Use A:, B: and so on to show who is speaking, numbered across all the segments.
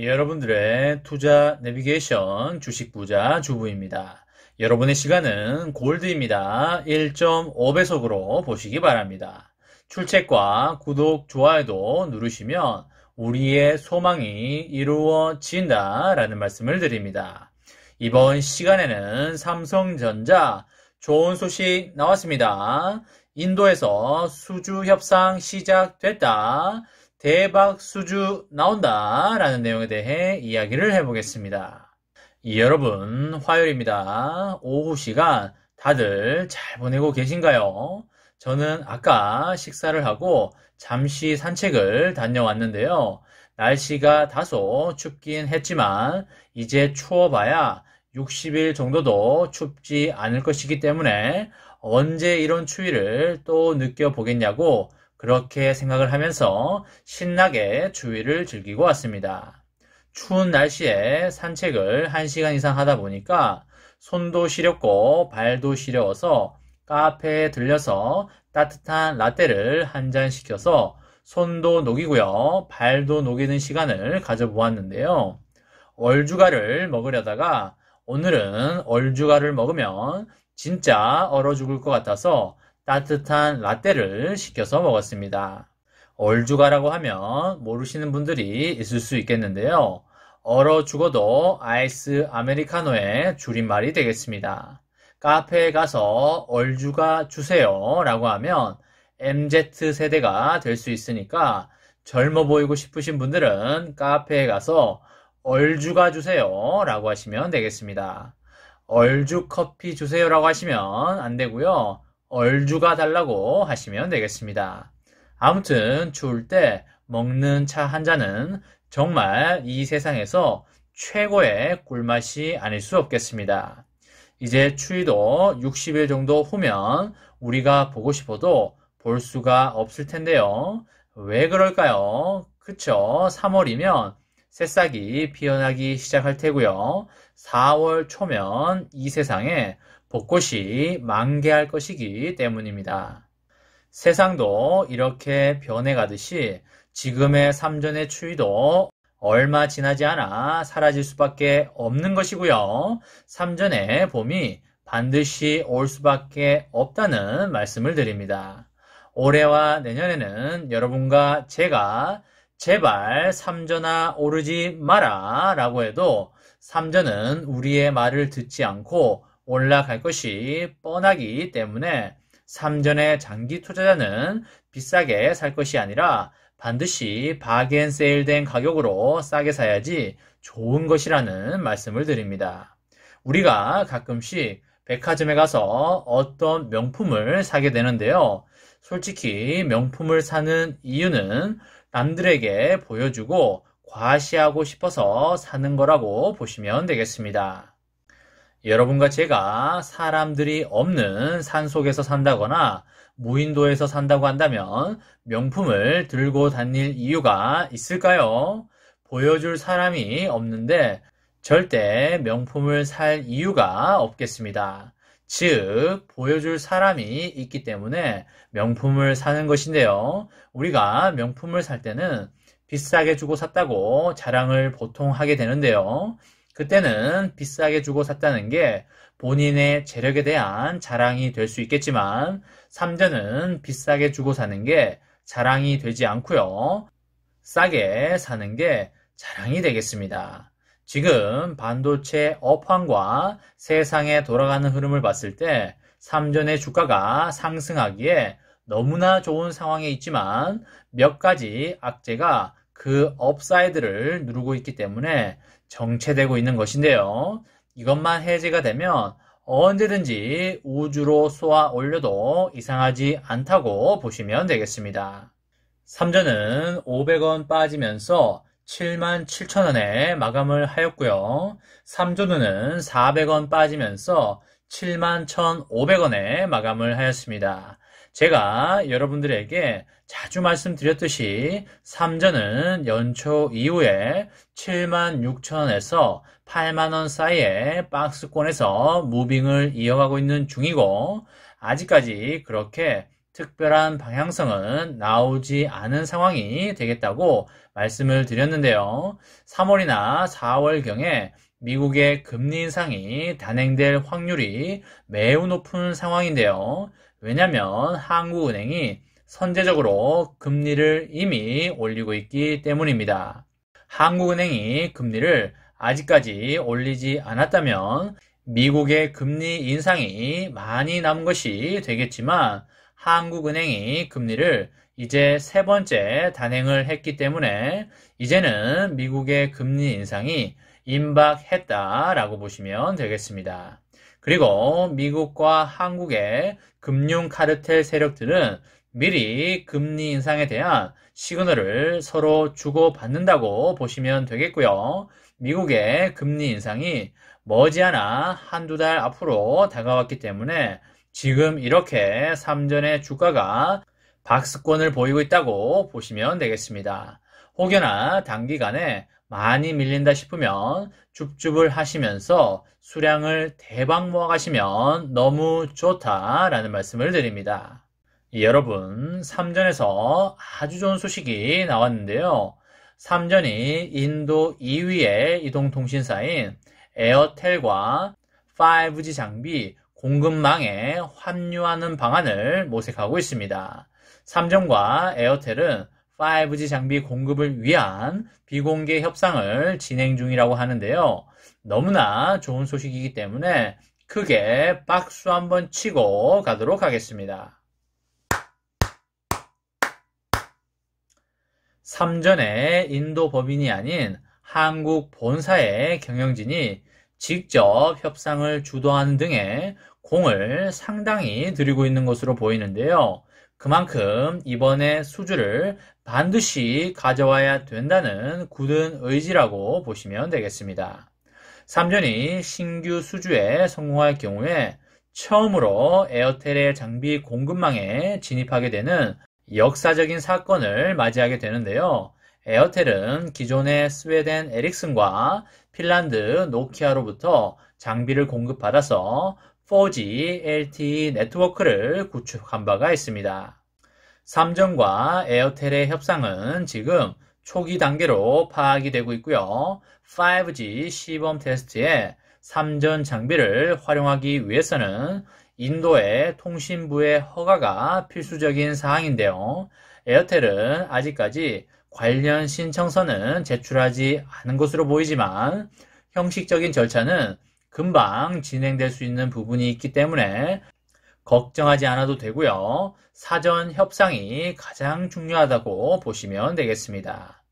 A: 여러분들의 투자 내비게이션 주식 부자 주부입니다. 여러분의 시간은 골드입니다. 1.5배속으로 보시기 바랍니다. 출첵과 구독, 좋아요도 누르시면 우리의 소망이 이루어진다 라는 말씀을 드립니다. 이번 시간에는 삼성전자 좋은 소식 나왔습니다. 인도에서 수주 협상 시작됐다. 대박 수주 나온다 라는 내용에 대해 이야기를 해보겠습니다. 여러분, 화요일입니다. 오후 시간 다들 잘 보내고 계신가요? 저는 아까 식사를 하고 잠시 산책을 다녀왔는데요. 날씨가 다소 춥긴 했지만 이제 추워봐야 60일 정도도 춥지 않을 것이기 때문에 언제 이런 추위를 또 느껴보겠냐고 그렇게 생각을 하면서 신나게 추위를 즐기고 왔습니다. 추운 날씨에 산책을 1시간 이상 하다 보니까 손도 시렵고 발도 시려워서 카페에 들려서 따뜻한 라떼를 한 잔 시켜서 손도 녹이고요, 발도 녹이는 시간을 가져보았는데요. 얼죽알을 먹으려다가 오늘은 얼죽알을 먹으면 진짜 얼어 죽을 것 같아서 따뜻한 라떼를 시켜서 먹었습니다. 얼죽알이라고 하면 모르시는 분들이 있을 수 있겠는데요. 얼어 죽어도 아이스 아메리카노의 줄임말이 되겠습니다. 카페에 가서 얼죽아 주세요 라고 하면 MZ세대가 될 수 있으니까 젊어 보이고 싶으신 분들은 카페에 가서 얼죽아 주세요 라고 하시면 되겠습니다. 얼죽 커피 주세요 라고 하시면 안 되고요. 얼죽아 달라고 하시면 되겠습니다. 아무튼 추울 때 먹는 차 한 잔은 정말 이 세상에서 최고의 꿀맛이 아닐 수 없겠습니다. 이제 추위도 60일 정도 후면 우리가 보고 싶어도 볼 수가 없을 텐데요. 왜 그럴까요? 그쵸? 3월이면 새싹이 피어나기 시작할 테고요. 4월 초면 이 세상에 벚꽃이 만개할 것이기 때문입니다. 세상도 이렇게 변해가듯이 지금의 삼전의 추위도 얼마 지나지 않아 사라질 수밖에 없는 것이고요. 삼전의 봄이 반드시 올 수밖에 없다는 말씀을 드립니다. 올해와 내년에는 여러분과 제가 제발 삼전아 오르지 마라 라고 해도 삼전은 우리의 말을 듣지 않고 올라갈 것이 뻔하기 때문에 삼전의 장기 투자자는 비싸게 살 것이 아니라 반드시 바겐세일된 가격으로 싸게 사야지 좋은 것이라는 말씀을 드립니다. 우리가 가끔씩 백화점에 가서 어떤 명품을 사게 되는데요. 솔직히 명품을 사는 이유는 남들에게 보여주고 과시하고 싶어서 사는 거라고 보시면 되겠습니다. 여러분과 제가 사람들이 없는 산속에서 산다거나 무인도에서 산다고 한다면 명품을 들고 다닐 이유가 있을까요? 보여줄 사람이 없는데 절대 명품을 살 이유가 없겠습니다. 즉, 보여줄 사람이 있기 때문에 명품을 사는 것인데요. 우리가 명품을 살 때는 비싸게 주고 샀다고 자랑을 보통 하게 되는데요. 그때는 비싸게 주고 샀다는 게 본인의 재력에 대한 자랑이 될 수 있겠지만 삼전은 비싸게 주고 사는 게 자랑이 되지 않고요. 싸게 사는 게 자랑이 되겠습니다. 지금 반도체 업황과 세상에 돌아가는 흐름을 봤을 때 삼전의 주가가 상승하기에 너무나 좋은 상황에 있지만 몇 가지 악재가 그 업사이드를 누르고 있기 때문에 정체되고 있는 것인데요. 이것만 해제가 되면 언제든지 우주로 쏘아 올려도 이상하지 않다고 보시면 되겠습니다. 삼전은 500원 빠지면서 77,000원에 마감을 하였고요. 삼조는 400원 빠지면서 71,500원에 마감을 하였습니다. 제가 여러분들에게 자주 말씀드렸듯이 삼전은 연초 이후에 76,000원에서 8만원 사이에 박스권에서 무빙을 이어가고 있는 중이고 아직까지 그렇게 특별한 방향성은 나오지 않은 상황이 되겠다고 말씀을 드렸는데요. 3월이나 4월경에 미국의 금리 인상이 단행될 확률이 매우 높은 상황인데요. 왜냐하면 한국은행이 선제적으로 금리를 이미 올리고 있기 때문입니다. 한국은행이 금리를 아직까지 올리지 않았다면 미국의 금리 인상이 많이 남은 것이 되겠지만 한국은행이 금리를 이제 세 번째 단행을 했기 때문에 이제는 미국의 금리 인상이 임박했다라고 보시면 되겠습니다. 그리고 미국과 한국의 금융 카르텔 세력들은 미리 금리 인상에 대한 시그널을 서로 주고받는다고 보시면 되겠고요. 미국의 금리 인상이 머지않아 한두 달 앞으로 다가왔기 때문에 지금 이렇게 삼전의 주가가 박스권을 보이고 있다고 보시면 되겠습니다. 혹여나 단기간에 많이 밀린다 싶으면 줍줍을 하시면서 수량을 대박 모아가시면 너무 좋다라는 말씀을 드립니다. 여러분, 삼전에서 아주 좋은 소식이 나왔는데요. 삼전이 인도 2위의 이동통신사인 에어텔과 5G 장비 공급망에 합류하는 방안을 모색하고 있습니다. 삼전과 에어텔은 5G 장비 공급을 위한 비공개 협상을 진행 중이라고 하는데요. 너무나 좋은 소식이기 때문에 크게 박수 한번 치고 가도록 하겠습니다. 삼전의 인도 법인이 아닌 한국 본사의 경영진이 직접 협상을 주도하는 등의 공을 상당히 들이고 있는 것으로 보이는데요. 그만큼 이번에 수주를 반드시 가져와야 된다는 굳은 의지라고 보시면 되겠습니다. 삼전이 신규 수주에 성공할 경우에 처음으로 에어텔의 장비 공급망에 진입하게 되는 역사적인 사건을 맞이하게 되는데요. 에어텔은 기존의 스웨덴 에릭슨과 핀란드 노키아로부터 장비를 공급받아서 4G LTE 네트워크를 구축한 바가 있습니다. 삼전과 에어텔의 협상은 지금 초기 단계로 파악이 되고 있고요. 5G 시범 테스트에 삼전 장비를 활용하기 위해서는 인도의 통신부의 허가가 필수적인 사항인데요. 에어텔은 아직까지 관련 신청서는 제출하지 않은 것으로 보이지만 형식적인 절차는 금방 진행될 수 있는 부분이 있기 때문에 걱정하지 않아도 되고요. 사전 협상이 가장 중요하다고 보시면 되겠습니다.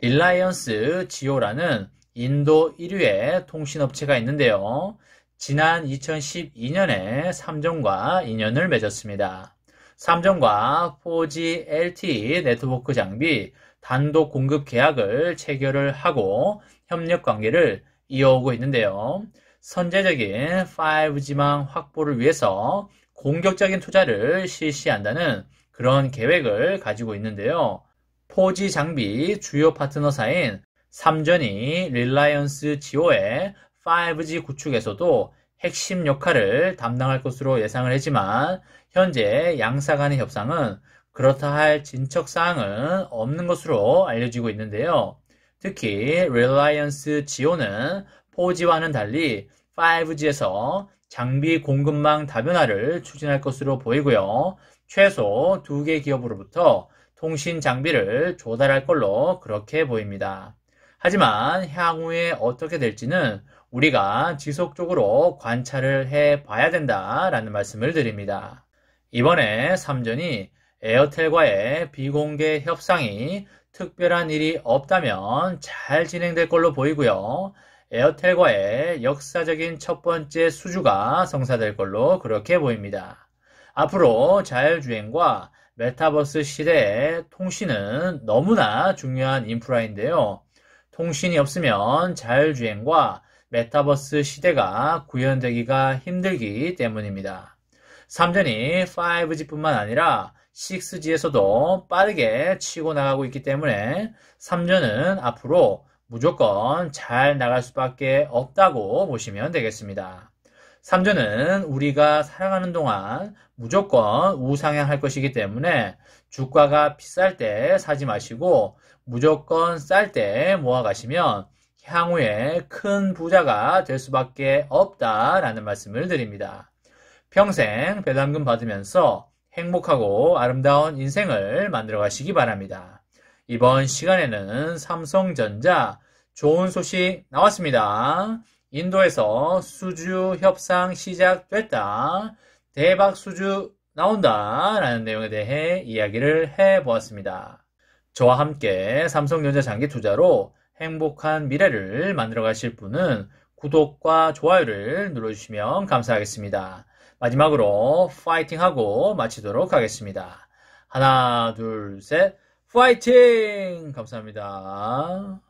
A: 릴라이언스 지오라는 인도 1위의 통신업체가 있는데요. 지난 2012년에 삼전과 인연을 맺었습니다. 삼전과 4G LTE 네트워크 장비 단독 공급 계약을 체결을 하고 협력 관계를 이어오고 있는데요. 선제적인 5G망 확보를 위해서 공격적인 투자를 실시한다는 그런 계획을 가지고 있는데요. 4G 장비 주요 파트너사인 삼전이 릴라이언스 지오의 5G 구축에서도 핵심 역할을 담당할 것으로 예상을 했지만 현재 양사 간의 협상은 그렇다 할 진척사항은 없는 것으로 알려지고 있는데요. 특히 릴라이언스 지오는 4G와는 달리 5G에서 장비 공급망 다변화를 추진할 것으로 보이고요. 최소 2개 기업으로부터 통신 장비를 조달할 걸로 그렇게 보입니다. 하지만 향후에 어떻게 될지는 우리가 지속적으로 관찰을 해 봐야 된다라는 말씀을 드립니다. 이번에 삼전이 에어텔과의 비공개 협상이 특별한 일이 없다면 잘 진행될 걸로 보이고요. 에어텔과의 역사적인 첫 번째 수주가 성사될 걸로 그렇게 보입니다. 앞으로 자율주행과 메타버스 시대에 통신은 너무나 중요한 인프라인데요. 통신이 없으면 자율주행과 메타버스 시대가 구현되기가 힘들기 때문입니다. 삼전이 5G뿐만 아니라 6G에서도 빠르게 치고 나가고 있기 때문에 삼전은 앞으로 무조건 잘 나갈 수밖에 없다고 보시면 되겠습니다. 삼전은 우리가 살아가는 동안 무조건 우상향할 것이기 때문에 주가가 비쌀 때 사지 마시고 무조건 쌀 때 모아가시면 향후에 큰 부자가 될 수밖에 없다라는 말씀을 드립니다. 평생 배당금 받으면서 행복하고 아름다운 인생을 만들어 가시기 바랍니다. 이번 시간에는 삼성전자 좋은 소식 나왔습니다. 인도에서 수주 협상 시작됐다. 대박 수주 나온다. 라는 내용에 대해 이야기를 해보았습니다. 저와 함께 삼성전자 장기 투자로 행복한 미래를 만들어 가실 분은 구독과 좋아요를 눌러주시면 감사하겠습니다. 마지막으로 파이팅하고 마치도록 하겠습니다. 하나, 둘, 셋, 파이팅! 감사합니다.